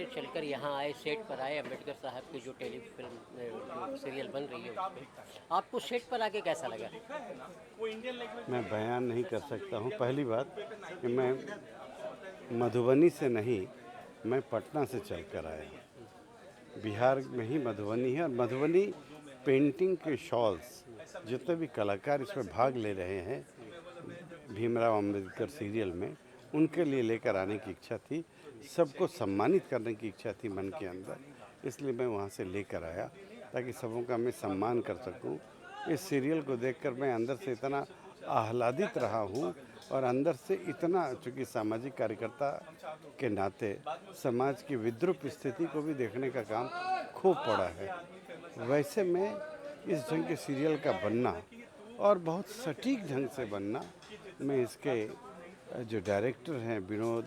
से चलकर यहाँ आए, सेट पर आए, अम्बेडकर साहब की जो टेलीफिल्म जो सीरियल बन रही है उसमें, आपको सेट पर आके कैसा लगा? मैं बयान नहीं कर सकता हूँ। पहली बात कि मैं मधुबनी से नहीं, मैं पटना से चल कर आया हूँ। बिहार में ही मधुबनी है और मधुबनी पेंटिंग के शॉल्स जितने भी कलाकार इसमें भाग ले रहे हैं भीमराव अंबेडकर सीरियल में, उनके लिए लेकर आने की इच्छा थी। सबको सम्मानित करने की इच्छा थी मन के अंदर, इसलिए मैं वहाँ से लेकर आया ताकि सबों का मैं सम्मान कर सकूं। इस सीरियल को देखकर मैं अंदर से इतना आह्लादित रहा हूँ और अंदर से इतना, चूँकि सामाजिक कार्यकर्ता के नाते समाज की विद्रूप स्थिति को भी देखने का काम खूब पड़ा है। वैसे में इस ढंग के सीरियल का बनना और बहुत सटीक ढंग से बनना, मैं इसके जो डायरेक्टर हैं विनोद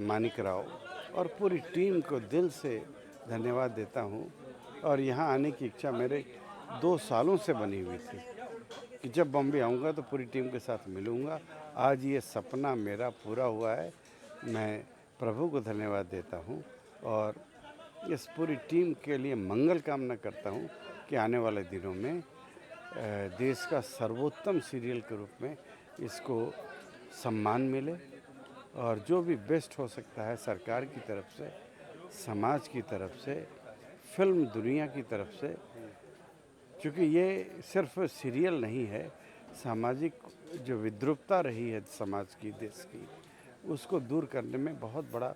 मानिक राव और पूरी टीम को दिल से धन्यवाद देता हूँ। और यहाँ आने की इच्छा मेरे 2 सालों से बनी हुई थी कि जब बॉम्बे आऊँगा तो पूरी टीम के साथ मिलूँगा। आज ये सपना मेरा पूरा हुआ है। मैं प्रभु को धन्यवाद देता हूँ और इस पूरी टीम के लिए मंगल कामना करता हूँ कि आने वाले दिनों में देश का सर्वोत्तम सीरियल के रूप में इसको सम्मान मिले और जो भी बेस्ट हो सकता है सरकार की तरफ से, समाज की तरफ से, फिल्म दुनिया की तरफ से, क्योंकि ये सिर्फ सीरियल नहीं है, सामाजिक जो विद्रूपता रही है समाज की, देश की, उसको दूर करने में बहुत बड़ा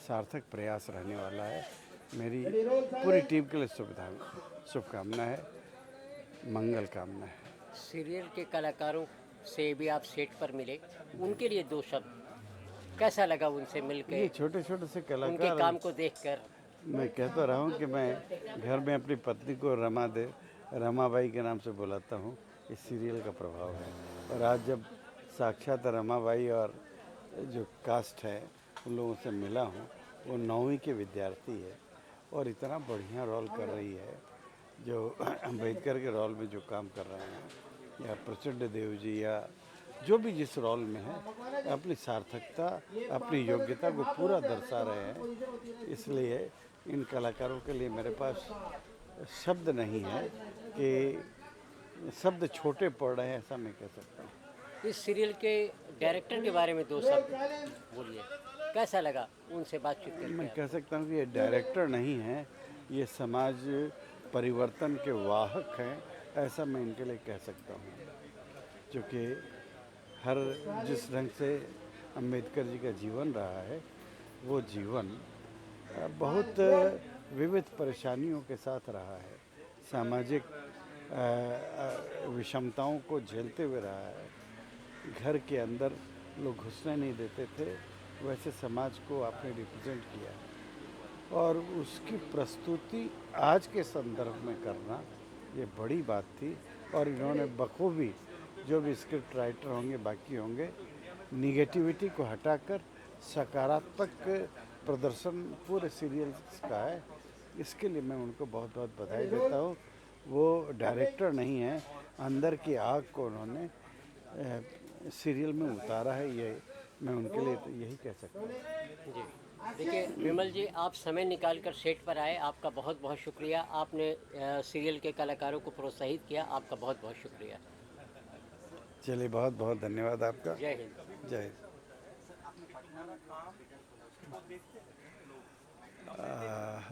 सार्थक प्रयास रहने वाला है। मेरी पूरी टीम के लिए शुभकामना है, मंगल कामना है। सीरियल के कलाकारों से भी आप सेट पर मिले, उनके लिए 2 शब्द, कैसा लगा उनसे मिलके, ये छोटे छोटे से उनके कलाकार, काम को देखकर? मैं कहता रहा हूँ कि मैं घर में अपनी पत्नी को रमाबाई के नाम से बुलाता हूँ। इस सीरियल का प्रभाव है। और आज जब साक्षात रमाबाई और जो कास्ट है उन लोगों से मिला हूँ, वो 9वीं के विद्यार्थी है और इतना बढ़िया रोल कर रही है, जो अम्बेडकर के रोल में जो काम कर रहे हैं या प्रचंड देव जी या जो भी जिस रोल में है, अपनी सार्थकता, अपनी योग्यता को पूरा दर्शा रहे हैं। इसलिए इन कलाकारों के लिए मेरे पास शब्द नहीं है कि शब्द छोटे पड़ रहे हैं, ऐसा मैं कह सकता हूँ। इस सीरियल के डायरेक्टर के बारे में 2 शब्द बोलिए, कैसा लगा उनसे बातचीत मैं करके? कह सकता हूँ कि ये डायरेक्टर नहीं है, ये समाज परिवर्तन के वाहक हैं, ऐसा मैं इनके लिए कह सकता हूँ। क्योंकि हर जिस ढंग से अम्बेडकर जी का जीवन रहा है, वो जीवन बहुत विविध परेशानियों के साथ रहा है, सामाजिक विषमताओं को झेलते हुए रहा है। घर के अंदर लोग घुसने नहीं देते थे, वैसे समाज को आपने रिप्रेजेंट किया है और उसकी प्रस्तुति आज के संदर्भ में करना ये बड़ी बात थी। और इन्होंने बखूबी, जो भी स्क्रिप्ट राइटर होंगे, बाकी होंगे, निगेटिविटी को हटाकर सकारात्मक प्रदर्शन पूरे सीरियल्स का है। इसके लिए मैं उनको बहुत बहुत बधाई देता हूँ। वो डायरेक्टर नहीं है, अंदर की आग को उन्होंने सीरियल में उतारा है। ये मैं उनके लिए तो यही कह सकता हूँ। जी, देखिए विमल जी, आप समय निकाल कर सेट पर आए, आपका बहुत बहुत शुक्रिया। आपने सीरियल के कलाकारों को प्रोत्साहित किया, आपका बहुत बहुत शुक्रिया। चलिए, बहुत बहुत धन्यवाद आपका। जय हिंद। जय हिंद।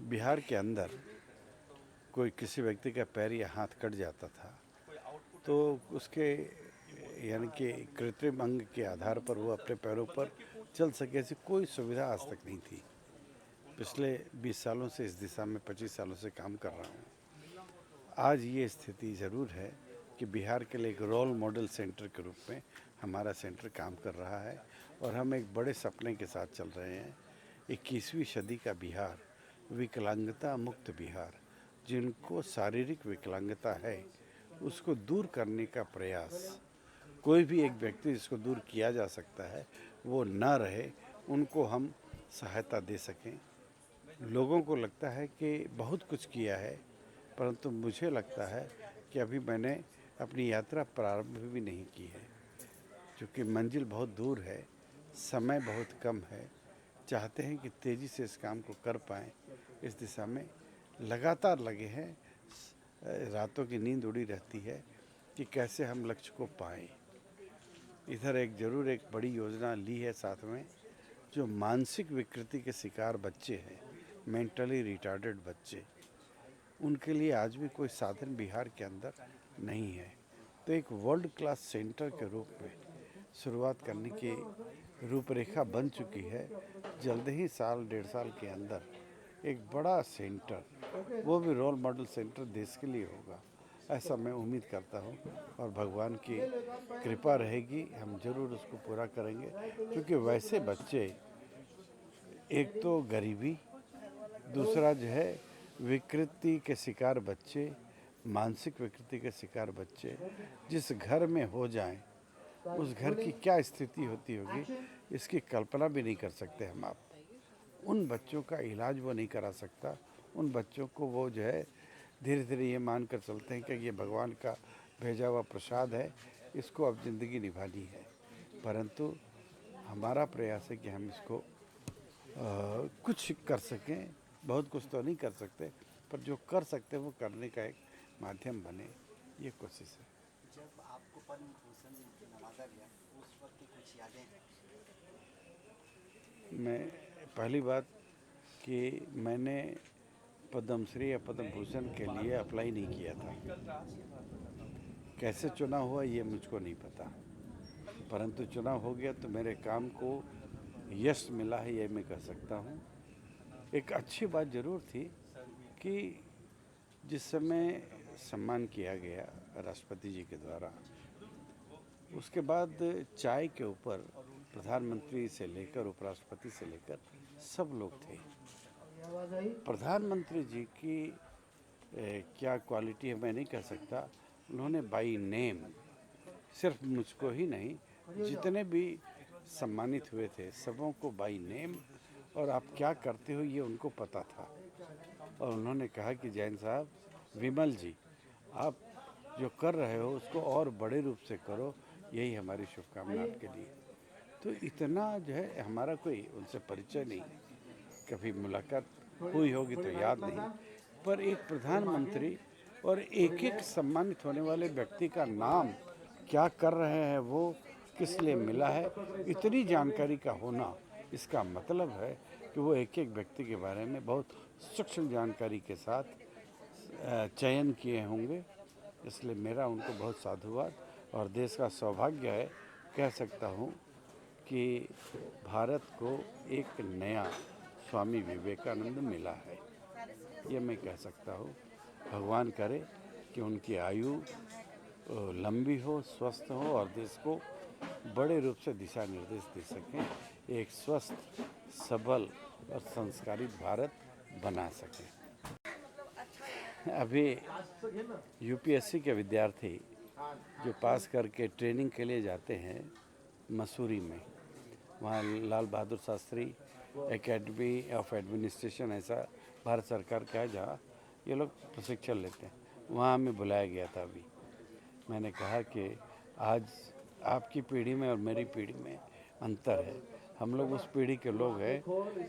बिहार के अंदर कोई किसी व्यक्ति का पैर या हाथ कट जाता था तो उसके यानी कि कृत्रिम अंग के आधार पर वो अपने पैरों पर चल सके, ऐसी कोई सुविधा आज तक नहीं थी। पिछले 20 सालों से इस दिशा में 25 सालों से काम कर रहा हूँ। आज ये स्थिति ज़रूर है कि बिहार के लिए एक रोल मॉडल सेंटर के रूप में हमारा सेंटर काम कर रहा है और हम एक बड़े सपने के साथ चल रहे हैं। 21वीं सदी का बिहार, विकलांगता मुक्त बिहार, जिनको शारीरिक विकलांगता है उसको दूर करने का प्रयास, कोई भी एक व्यक्ति जिसको दूर किया जा सकता है वो ना रहे, उनको हम सहायता दे सकें। लोगों को लगता है कि बहुत कुछ किया है, परंतु मुझे लगता है कि अभी मैंने अपनी यात्रा प्रारंभ भी नहीं की है, क्योंकि मंजिल बहुत दूर है, समय बहुत कम है। चाहते हैं कि तेज़ी से इस काम को कर पाएँ, इस दिशा में लगातार लगे हैं। रातों की नींद उड़ी रहती है कि कैसे हम लक्ष्य को पाएँ। इधर एक बड़ी योजना ली है साथ में, जो मानसिक विकृति के शिकार बच्चे हैं, मेंटली रिटार्डेड बच्चे, उनके लिए आज भी कोई साधन बिहार के अंदर नहीं है। तो एक वर्ल्ड क्लास सेंटर के रूप में शुरुआत करने की रूपरेखा बन चुकी है। जल्द ही साल डेढ़ साल के अंदर एक बड़ा सेंटर, वो भी रोल मॉडल सेंटर देश के लिए होगा, ऐसा मैं उम्मीद करता हूँ। और भगवान की कृपा रहेगी, हम जरूर उसको पूरा करेंगे। क्योंकि वैसे बच्चे, एक तो गरीबी, दूसरा जो है विकृति के शिकार बच्चे, मानसिक विकृति के शिकार बच्चे जिस घर में हो जाएं, उस घर की क्या स्थिति होती होगी, इसकी कल्पना भी नहीं कर सकते हम आप। उन बच्चों का इलाज वो नहीं करा सकता। उन बच्चों को वो जो है धीरे धीरे ये मान कर चलते हैं कि ये भगवान का भेजा हुआ प्रसाद है, इसको अब ज़िंदगी निभानी है। परंतु हमारा प्रयास है कि हम इसको कुछ कर सकें। बहुत कुछ तो नहीं कर सकते, पर जो कर सकते हैं वो करने का एक माध्यम बने, ये कोशिश है। जब आपको पद्म भूषण नवाजा गया, उस वक्त की कुछ यादें? मैं पहली बात कि मैंने पद्मश्री या पद्म भूषण के लिए अप्लाई नहीं किया था। कैसे चुनाव हुआ ये मुझको नहीं पता, परंतु चुनाव हो गया तो मेरे काम को यश मिला है, ये मैं कह सकता हूँ। एक अच्छी बात ज़रूर थी कि जिस समय सम्मान किया गया राष्ट्रपति जी के द्वारा, उसके बाद चाय के ऊपर प्रधानमंत्री से लेकर उपराष्ट्रपति से लेकर सब लोग थे। प्रधानमंत्री जी की क्या क्वालिटी है मैं नहीं कह सकता। उन्होंने बाई नेम, सिर्फ मुझको ही नहीं, जितने भी सम्मानित हुए थे सबों को बाई नेम और आप क्या करते हो ये उनको पता था। और उन्होंने कहा कि जैन साहब, विमल जी, आप जो कर रहे हो उसको और बड़े रूप से करो, यही हमारी शुभकामना आपके लिए। तो इतना जो है, हमारा कोई उनसे परिचय नहीं, कभी मुलाकात हुई होगी तो याद नहीं, पर एक प्रधानमंत्री और एक एक सम्मानित होने वाले व्यक्ति का नाम, क्या कर रहे हैं वो, किस लिए मिला है, इतनी जानकारी का होना, इसका मतलब है कि वो एक एक व्यक्ति के बारे में बहुत सूक्ष्म जानकारी के साथ चयन किए होंगे। इसलिए मेरा उनको बहुत साधुवाद, और देश का सौभाग्य है, कह सकता हूँ कि भारत को एक नया स्वामी विवेकानंद मिला है, ये मैं कह सकता हूँ। भगवान करे कि उनकी आयु लंबी हो, स्वस्थ हो और देश को बड़े रूप से दिशा निर्देश दे सकें, एक स्वस्थ, सबल और संस्कारित भारत बना सकें। अभी यूपीएससी के विद्यार्थी जो पास करके ट्रेनिंग के लिए जाते हैं मसूरी में, वहाँ Lal Bahadur Shastri academy of administration, ऐसा भारत सरकार का है, जहाँ ये लोग प्रशिक्षण लेते हैं, वहाँ हमें बुलाया गया था। अभी मैंने कहा कि आज आपकी पीढ़ी में और मेरी पीढ़ी में अंतर है। हम लोग उस पीढ़ी के लोग हैं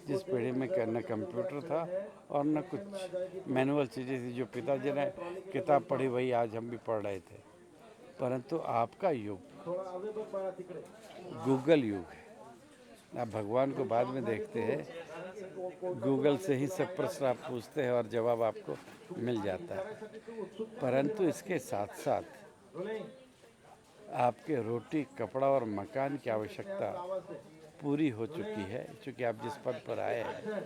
जिस पीढ़ी में न कंप्यूटर था और न कुछ मैनुअल चीज़ें थी। जो पिताजी ने किताब पढ़ी वही आज हम भी पढ़ रहे थे। परंतु आपका युग गूगल युग है। आप भगवान को बाद में देखते हैं, गूगल से ही सब प्रश्न आप पूछते हैं और जवाब आपको मिल जाता है। परंतु इसके साथ साथ आपके रोटी, कपड़ा और मकान की आवश्यकता पूरी हो चुकी है, क्योंकि आप जिस पद पर आए हैं।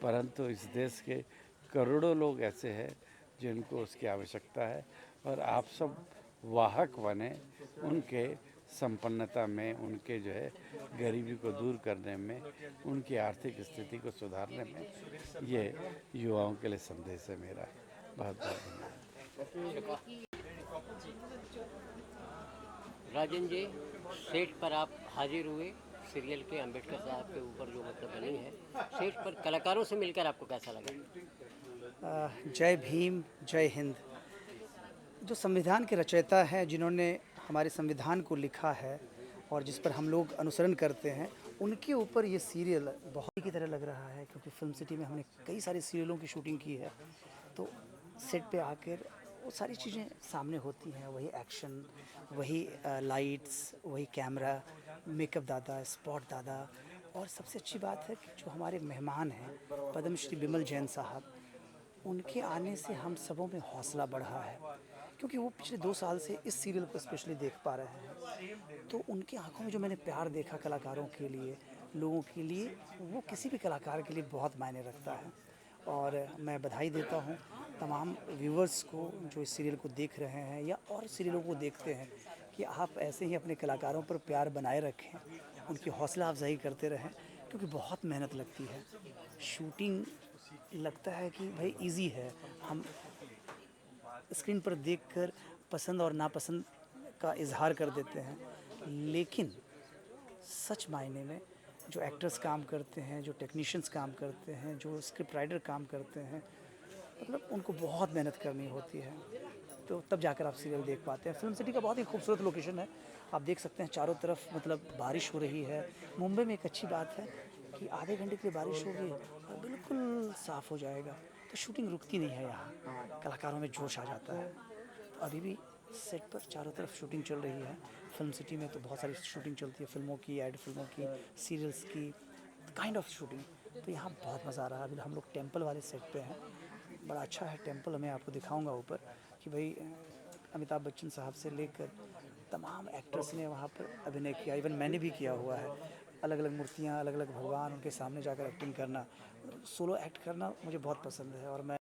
परंतु इस देश के करोड़ों लोग ऐसे हैं जिनको उसकी आवश्यकता है, और आप सब वाहक बने उनके संपन्नता में, उनके जो है गरीबी को दूर करने में, उनकी आर्थिक स्थिति को सुधारने में। ये युवाओं के लिए संदेश है मेरा। बहुत बहुत धन्यवाद। राजन जी, सेट पर आप हाजिर हुए सीरियल के, अंबेडकर साहब के ऊपर जो मतलब बनी है, सेट पर कलाकारों से मिलकर आपको कैसा लगा? जय भीम, जय हिंद। जो संविधान के रचयिता हैं, जिन्होंने हमारे संविधान को लिखा है और जिस पर हम लोग अनुसरण करते हैं, उनके ऊपर ये सीरियल बहुत की तरह लग रहा है, क्योंकि फिल्म सिटी में हमने कई सारे सीरियलों की शूटिंग की है। तो सेट पे आकर वो सारी चीज़ें सामने होती हैं, वही एक्शन, वही लाइट्स, वही कैमरा, मेकअप दादा, स्पॉट दादा। और सबसे अच्छी बात है कि जो हमारे मेहमान हैं पद्मश्री बिमल जैन साहब, उनके आने से हम सबों में हौसला बढ़ा है, क्योंकि वो पिछले 2 साल से इस सीरियल को स्पेशली देख पा रहे हैं। तो उनकी आंखों में जो मैंने प्यार देखा कलाकारों के लिए, लोगों के लिए, वो किसी भी कलाकार के लिए बहुत मायने रखता है। और मैं बधाई देता हूँ तमाम व्यूवर्स को जो इस सीरियल को देख रहे हैं या और सीरियलों को देखते हैं, कि आप ऐसे ही अपने कलाकारों पर प्यार बनाए रखें, उनकी हौसला अफजाई करते रहें, क्योंकि बहुत मेहनत लगती है। शूटिंग लगता है कि भाई इजी है, हम स्क्रीन पर देखकर पसंद और नापसंद का इजहार कर देते हैं, लेकिन सच मायने में जो एक्टर्स काम करते हैं, जो टेक्नीशियंस काम करते हैं, जो स्क्रिप्ट राइटर काम करते हैं, मतलब उनको बहुत मेहनत करनी होती है। तो तब जाकर आप सीरियल देख पाते हैं। फिल्म सिटी का बहुत ही खूबसूरत लोकेशन है, आप देख सकते हैं चारों तरफ, मतलब बारिश हो रही है। मुंबई में एक अच्छी बात है कि आधे घंटे के लिए बारिश होगी और बिल्कुल साफ़ हो जाएगा, तो शूटिंग रुकती नहीं है यहाँ, कलाकारों में जोश आ जाता है। तो अभी भी सेट पर चारों तरफ शूटिंग चल रही है। फिल्म सिटी में तो बहुत सारी शूटिंग चलती है, फिल्मों की, एड फिल्मों की, सीरियल्स की, काइंड ऑफ शूटिंग। तो यहाँ बहुत मज़ा आ रहा है। अभी हम लोग टेम्पल वाले सेट पे हैं, बड़ा अच्छा है टेम्पल, मैं आपको दिखाऊंगा ऊपर कि भाई अमिताभ बच्चन साहब से लेकर तमाम एक्टर्स ने वहाँ पर अभिनय किया, इवन मैंने भी किया हुआ है। अलग अलग मूर्तियाँ, अलग अलग भगवान, उनके सामने जाकर एक्टिंग करना, सोलो एक्ट करना मुझे बहुत पसंद है। और मैं